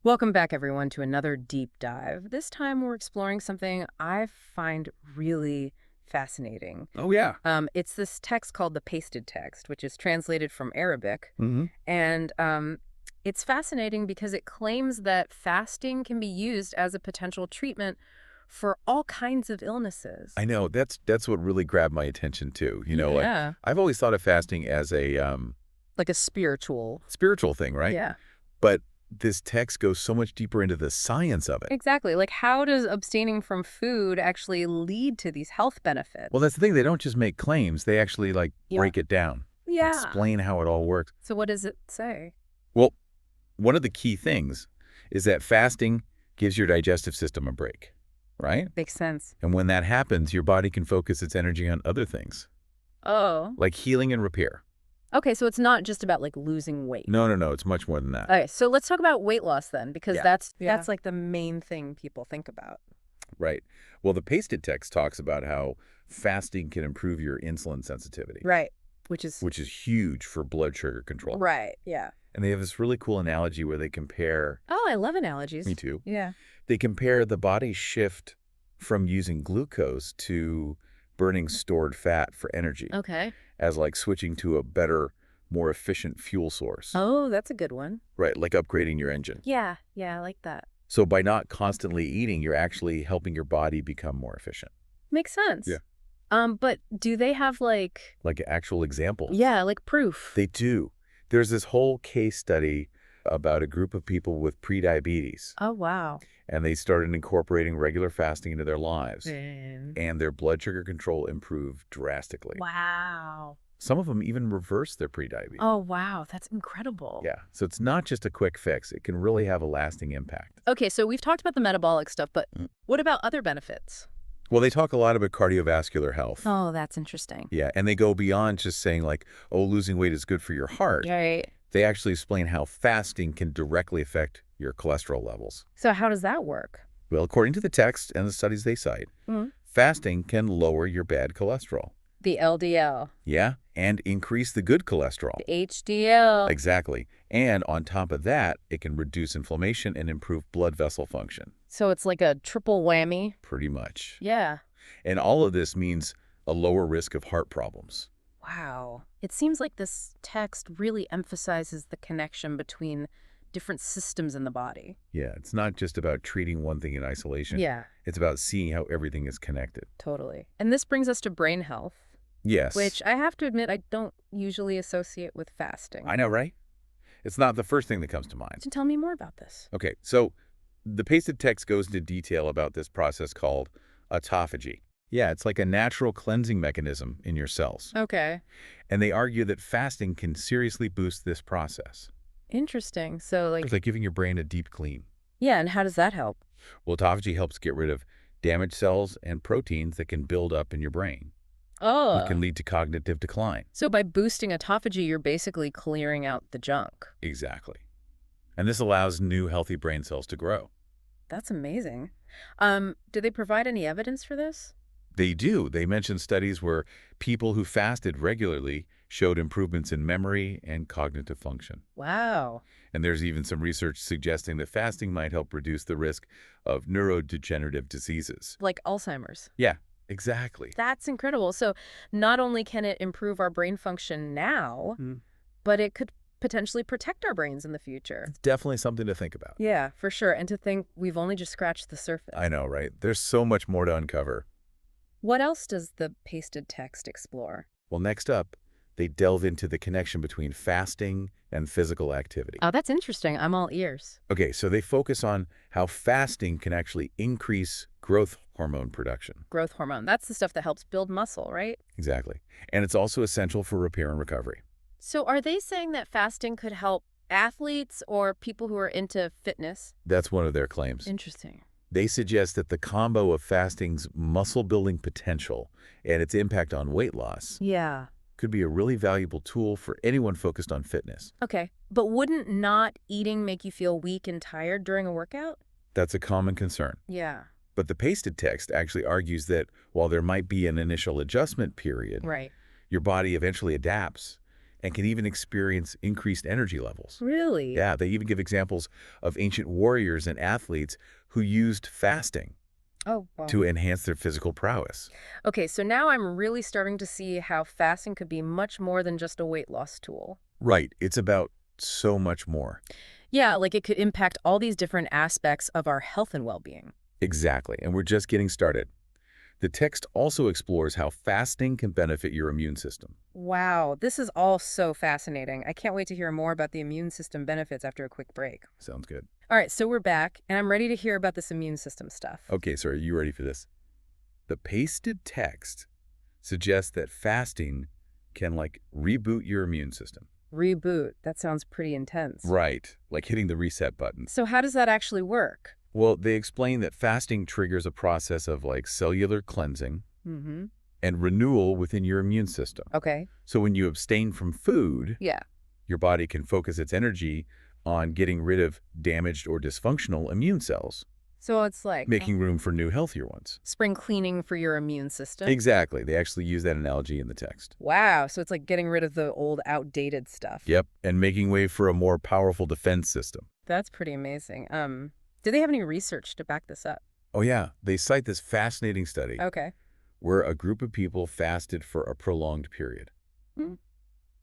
Welcome back, everyone, to another deep dive. This time we're exploring something I find really fascinating. Oh, yeah. It's this text called the pasted text, which is translated from Arabic. Hmm. And it's fascinating because it claims that fasting can be used as a potential treatment for all kinds of illnesses. I know. That's what really grabbed my attention, too. Like, Yeah. I've always thought of fasting as a Like a spiritual. spiritual thing, right? Yeah. But this text goes so much deeper into the science of it. Exactly. Like, how does abstaining from food actually lead to these health benefits? Well, that's the thing. They don't just make claims. They actually, Yeah. break it down. Yeah. Explain how it all works. So what does it say? Well, one of the key things is that fasting gives your digestive system a break, right? Makes sense. And when that happens, your body can focus its energy on other things, Oh. like healing and repair. Okay, so it's not just about like losing weight. No, no, no. It's much more than that. Okay, so let's talk about weight loss then, because Yeah. that's like the main thing people think about. Right. Well, the pasted text talks about how fasting can improve your insulin sensitivity, Right. Which is which is huge for blood sugar control. right. Yeah. And they have this really cool analogy where they compare, Oh, I love analogies. me too, Yeah. they compare the body's shift from using glucose to burning stored fat for energy Okay. as like switching to a better, more efficient fuel source. Oh, that's a good one. Right, like upgrading your engine. Yeah. Yeah, I like that. So by not constantly eating, you're actually helping your body become more efficient. Makes sense. Yeah. But do they have like Like actual examples. yeah, like proof? They do. There's this whole case study about a group of people with prediabetes, Oh, wow. and they started incorporating regular fasting into their lives, Man. and their blood sugar control improved drastically. Wow. Some of them even reversed their prediabetes. Oh, wow. That's incredible. Yeah, so it's not just a quick fix. It can really have a lasting impact. Okay, so we've talked about the metabolic stuff, but Mm. what about other benefits? Well, they talk a lot about cardiovascular health. Oh, that's interesting. Yeah, and they go beyond just saying like, oh, losing weight is good for your heart. Right. They actually explain how fasting can directly affect your cholesterol levels. So how does that work? Well, according to the text and the studies they cite, Mhm. fasting can lower your bad cholesterol. The LDL. Yeah, and increase the good cholesterol. The HDL. Exactly. And on top of that, it can reduce inflammation and improve blood vessel function. So it's like a triple whammy. Pretty much. Yeah. And all of this means a lower risk of heart problems. Wow. It seems like this text really emphasizes the connection between different systems in the body. Yeah, it's not just about treating one thing in isolation. Yeah, It's about seeing how everything is connected. totally. And this brings us to brain health, Yes. which I have to admit I don't usually associate with fasting. I know, right? It's not the first thing that comes to mind. So tell me more about this. Okay, so the pasted text goes into detail about this process called autophagy. Yeah, it's like a natural cleansing mechanism in your cells. Okay. And they argue that fasting can seriously boost this process. Interesting. So It's like giving your brain a deep clean. yeah, and how does that help? Well, autophagy helps get rid of damaged cells and proteins that can build up in your brain. Oh. It can lead to cognitive decline. So by boosting autophagy, you're basically clearing out the junk. Exactly. And this allows new healthy brain cells to grow. That's amazing. Do they provide any evidence for this? They do. They mention studies where people who fasted regularly showed improvements in memory and cognitive function. Wow. And there's even some research suggesting that fasting might help reduce the risk of neurodegenerative diseases. Like Alzheimer's. Yeah, exactly. That's incredible. So not only can it improve our brain function now, Mm. but it could potentially protect our brains in the future. It's definitely something to think about. Yeah, for sure. And to think we've only just scratched the surface. I know, right? There's so much more to uncover. What else does the pasted text explore? Well, next up, they delve into the connection between fasting and physical activity. Oh, that's interesting. I'm all ears. Okay, so they focus on how fasting can actually increase growth hormone production. Growth hormone. That's the stuff that helps build muscle, right? Exactly. And it's also essential for repair and recovery. So are they saying that fasting could help athletes or people who are into fitness? That's one of their claims. Interesting. They suggest that the combo of fasting's muscle-building potential and its impact on weight loss Yeah. could be a really valuable tool for anyone focused on fitness. Okay. But wouldn't not eating make you feel weak and tired during a workout? That's a common concern. Yeah. But the pasted text actually argues that while there might be an initial adjustment period, Right. your body eventually adapts, and can even experience increased energy levels. Really? Yeah, they even give examples of ancient warriors and athletes who used fasting Oh, wow. to enhance their physical prowess. Okay, so now I'm really starting to see how fasting could be much more than just a weight loss tool. Right, it's about so much more. Yeah, like it could impact all these different aspects of our health and well-being. Exactly, and we're just getting started. The text also explores how fasting can benefit your immune system. Wow, this is all so fascinating. I can't wait to hear more about the immune system benefits after a quick break. Sounds good. All right, so we're back, and I'm ready to hear about this immune system stuff. Okay, so are you ready for this? The pasted text suggests that fasting can, reboot your immune system. Reboot. That sounds pretty intense. Right, like hitting the reset button. So how does that actually work? Well, they explain that fasting triggers a process of, cellular cleansing Mm-hmm. and renewal within your immune system. Okay. So when you abstain from food, Yeah. your body can focus its energy on getting rid of damaged or dysfunctional immune cells, So it's like making room for new, healthier ones. spring cleaning for your immune system. Exactly. They actually use that analogy in the text. Wow, so it's like getting rid of the old outdated stuff. Yep, and making way for a more powerful defense system. That's pretty amazing. Do they have any research to back this up? Oh yeah, they cite this fascinating study Okay. where a group of people fasted for a prolonged period. Hmm.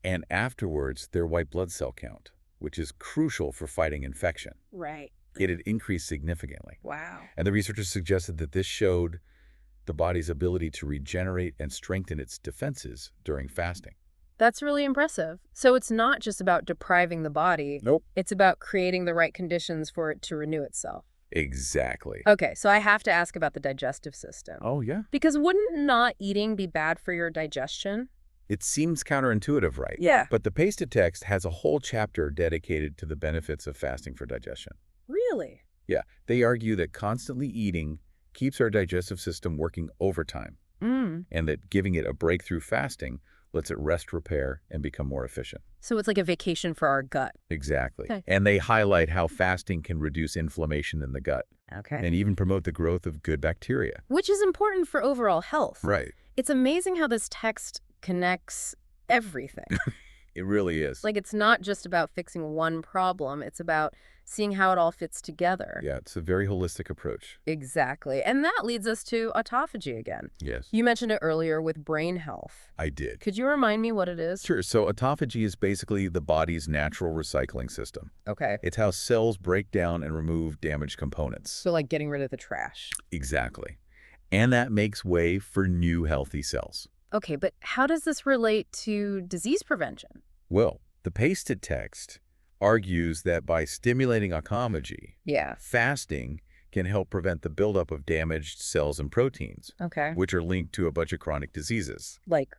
And afterwards, their white blood cell count, which is crucial for fighting infection, Right. it had increased significantly. Wow. And the researchers suggested that this showed the body's ability to regenerate and strengthen its defenses during fasting. That's really impressive. So it's not just about depriving the body. Nope. It's about creating the right conditions for it to renew itself. Exactly. Okay, so I have to ask about the digestive system. Oh, yeah. Because wouldn't not eating be bad for your digestion? It seems counterintuitive, right? Yeah. But the pasted text has a whole chapter dedicated to the benefits of fasting for digestion. Really? Yeah, they argue that constantly eating keeps our digestive system working overtime, and that giving it a break through fasting lets it rest, repair, and become more efficient. So it's like a vacation for our gut. Exactly. Okay. And they highlight how fasting can reduce inflammation in the gut Okay. and even promote the growth of good bacteria. Which is important for overall health. Right. It's amazing how this text connects everything. It really is. Like, it's not just about fixing one problem. It's about seeing how it all fits together. Yeah, it's a very holistic approach. Exactly. And that leads us to autophagy again. Yes. You mentioned it earlier with brain health. I did. Could you remind me what it is? Sure. So autophagy is basically the body's natural recycling system. Okay. It's how cells break down and remove damaged components. So like getting rid of the trash. Exactly. And that makes way for new healthy cells. Okay, but how does this relate to disease prevention? Well, the pasted text argues that by stimulating autophagy, Yeah. fasting can help prevent the buildup of damaged cells and proteins, Okay. which are linked to a bunch of chronic diseases, Like,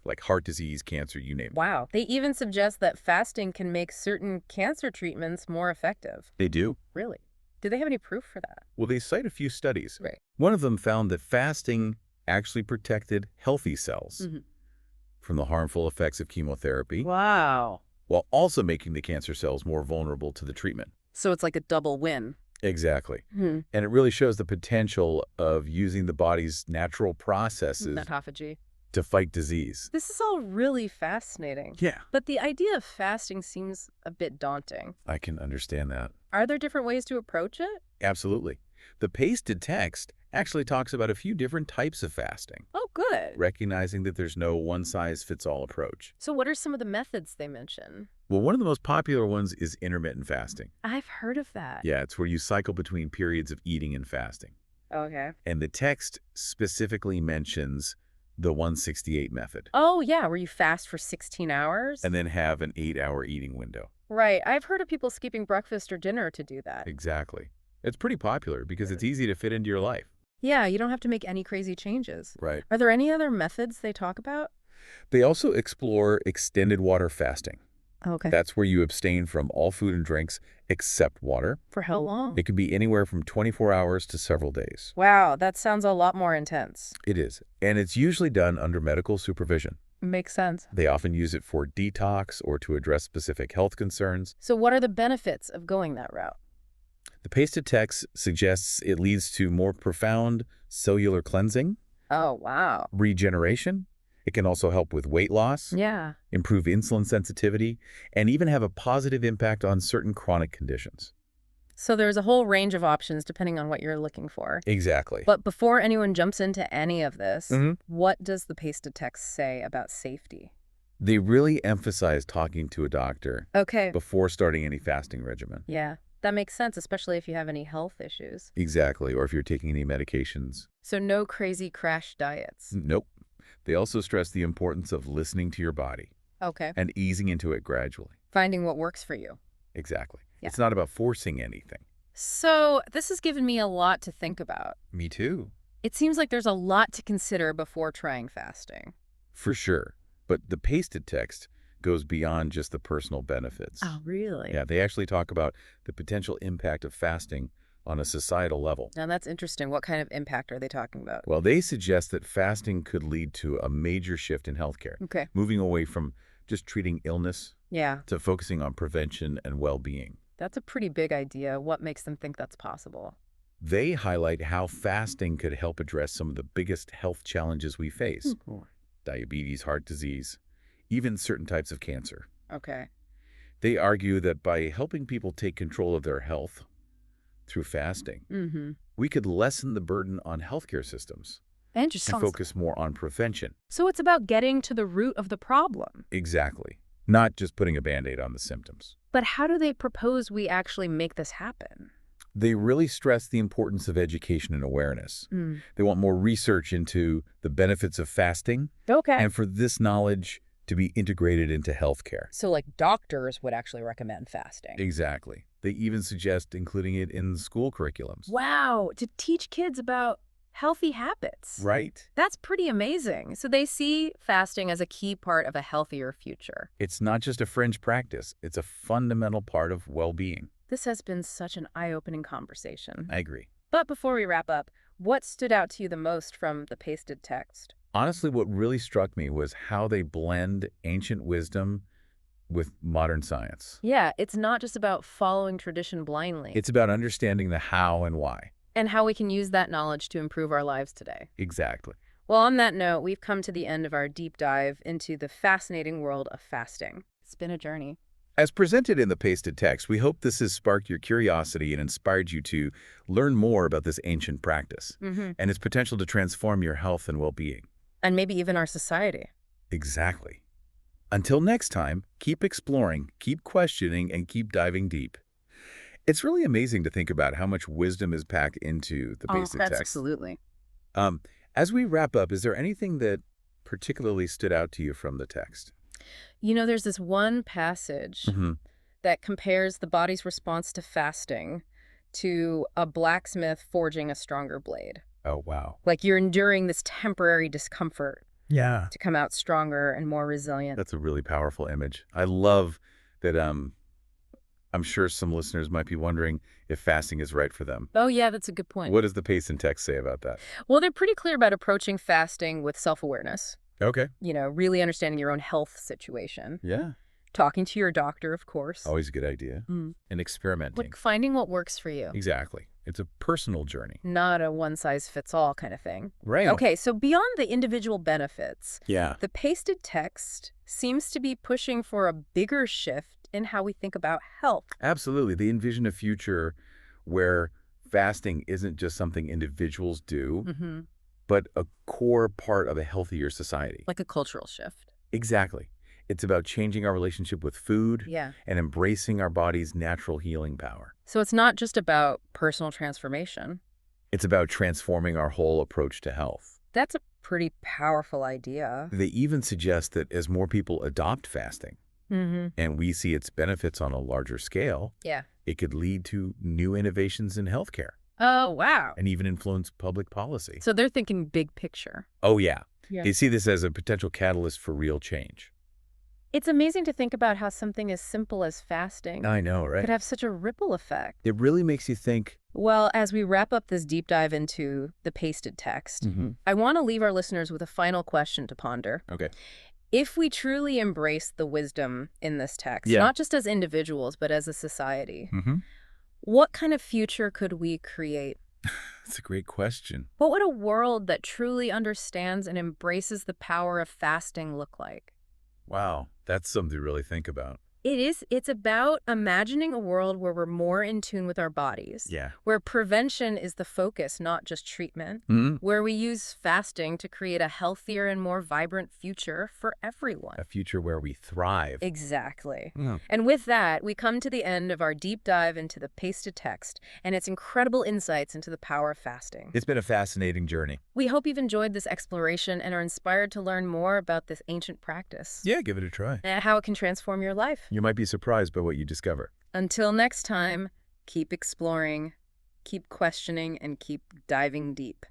like heart disease, cancer, you name it. wow. They even suggest that fasting can make certain cancer treatments more effective. They do. Really? Do they have any proof for that? Well, they cite a few studies. Right. One of them found that fasting actually protected healthy cells from the harmful effects of chemotherapy, Wow. while also making the cancer cells more vulnerable to the treatment. So it's like a double win. Exactly. And it really shows the potential of using the body's natural processes Autophagy. to fight disease. This is all really fascinating. Yeah. But the idea of fasting seems a bit daunting. I can understand that. Are there different ways to approach it? Absolutely. The pasted text actually talks about a few different types of fasting, Oh, good. recognizing that there's no one-size-fits-all approach. So what are some of the methods they mention? Well, one of the most popular ones is intermittent fasting. I've heard of that. Yeah, it's where you cycle between periods of eating and fasting. Okay. And the text specifically mentions the 168 method, Oh, yeah, where you fast for 16 hours? and then have an 8-hour eating window. Right. I've heard of people skipping breakfast or dinner to do that. Exactly. It's pretty popular because it's easy to fit into your life. Yeah, you don't have to make any crazy changes. Right. Are there any other methods they talk about? They also explore extended water fasting. Okay. That's where you abstain from all food and drinks except water. For how long? It can be anywhere from 24 hours to several days. Wow, that sounds a lot more intense. It is. And it's usually done under medical supervision. Makes sense. They often use it for detox or to address specific health concerns. So what are the benefits of going that route? The pasted text suggests it leads to more profound cellular cleansing, Oh, wow. regeneration, It can also help with weight loss, Yeah. improve insulin sensitivity, and even have a positive impact on certain chronic conditions. So there's a whole range of options depending on what you're looking for. Exactly. But before anyone jumps into any of this, Mhm. what does the pasted text say about safety? They really emphasize talking to a doctor Okay. before starting any fasting regimen. Yeah, that makes sense, especially if you have any health issues. Exactly, or if you're taking any medications. So no crazy crash diets. Nope. They also stress the importance of listening to your body Okay. and easing into it gradually. Finding what works for you. Exactly. Yeah. It's not about forcing anything. So this has given me a lot to think about. Me too. It seems like there's a lot to consider before trying fasting. For sure. But the pasted text goes beyond just the personal benefits. Oh, really? Yeah, they actually talk about the potential impact of fasting on a societal level. Now that's interesting. What kind of impact are they talking about? Well, they suggest that fasting could lead to a major shift in healthcare, Okay. moving away from just treating illness Yeah, to focusing on prevention and well-being. that's a pretty big idea. What makes them think that's possible? They highlight how fasting could help address some of the biggest health challenges we face. Diabetes, heart disease, even certain types of cancer. Okay. They argue that by helping people take control of their health through fasting, Mm-hmm. we could lessen the burden on healthcare systems Interesting. and focus more on prevention. So it's about getting to the root of the problem. Exactly. Not just putting a Band-Aid on the symptoms. But how do they propose we actually make this happen? They really stress the importance of education and awareness. They want more research into the benefits of fasting Okay. and for this knowledge to be integrated into healthcare. So like doctors would actually recommend fasting. Exactly. They even suggest including it in school curriculums. Wow, to teach kids about healthy habits. Right. That's pretty amazing. So they see fasting as a key part of a healthier future. It's not just a fringe practice. It's a fundamental part of well-being. This has been such an eye-opening conversation. I agree. But before we wrap up, what stood out to you the most from the pasted text? Honestly, what really struck me was how they blend ancient wisdom with modern science. Yeah, it's not just about following tradition blindly. It's about understanding the how and why. And how we can use that knowledge to improve our lives today. Exactly. Well, on that note, we've come to the end of our deep dive into the fascinating world of fasting. It's been a journey. As presented in the pasted text, we hope this has sparked your curiosity and inspired you to learn more about this ancient practice and its potential to transform your health and well-being. And maybe even our society. Exactly. Until next time, keep exploring, keep questioning, and keep diving deep. It's really amazing to think about how much wisdom is packed into the pasted text. Absolutely. As we wrap up, is there anything that particularly stood out to you from the text? You know, there's this one passage that compares the body's response to fasting to a blacksmith forging a stronger blade. Oh, wow. Like you're enduring this temporary discomfort Yeah. to come out stronger and more resilient. That's a really powerful image. I love that I'm sure some listeners might be wondering if fasting is right for them. Oh, yeah, that's a good point. What does the pasted text say about that? Well, they're pretty clear about approaching fasting with self-awareness. Okay. You know, really understanding your own health situation. Yeah. Talking to your doctor, of course. Always a good idea. And experimenting. Like finding what works for you. Exactly. It's a personal journey. Not a one-size-fits-all kind of thing. Right. Okay, so beyond the individual benefits, Yeah. the pasted text seems to be pushing for a bigger shift in how we think about health. Absolutely. They envision a future where fasting isn't just something individuals do, but a core part of a healthier society. Like a cultural shift. Exactly. It's about changing our relationship with food Yeah. and embracing our body's natural healing power. So it's not just about personal transformation. It's about transforming our whole approach to health. That's a pretty powerful idea. They even suggest that as more people adopt fasting and we see its benefits on a larger scale, Yeah. it could lead to new innovations in healthcare Oh, wow. and even influence public policy. So they're thinking big picture. Oh, yeah. Yeah. They see this as a potential catalyst for real change. It's amazing to think about how something as simple as fasting I know, could right? have such a ripple effect. It really makes you think. Well, as we wrap up this deep dive into the pasted text, I want to leave our listeners with a final question to ponder. Okay. If we truly embrace the wisdom in this text, Yeah. not just as individuals, but as a society, what kind of future could we create That's a great question. What would a world that truly understands and embraces the power of fasting look like? Wow, that's something to really think about. It is. It's about imagining a world where we're more in tune with our bodies. Yeah. Where prevention is the focus, not just treatment. Where we use fasting to create a healthier and more vibrant future for everyone. A future where we thrive. Exactly. And with that, we come to the end of our deep dive into the pasted text and its incredible insights into the power of fasting. It's been a fascinating journey. We hope you've enjoyed this exploration and are inspired to learn more about this ancient practice. Yeah, give it a try. And how it can transform your life. You might be surprised by what you discover. Until next time, keep exploring, keep questioning, and keep diving deep.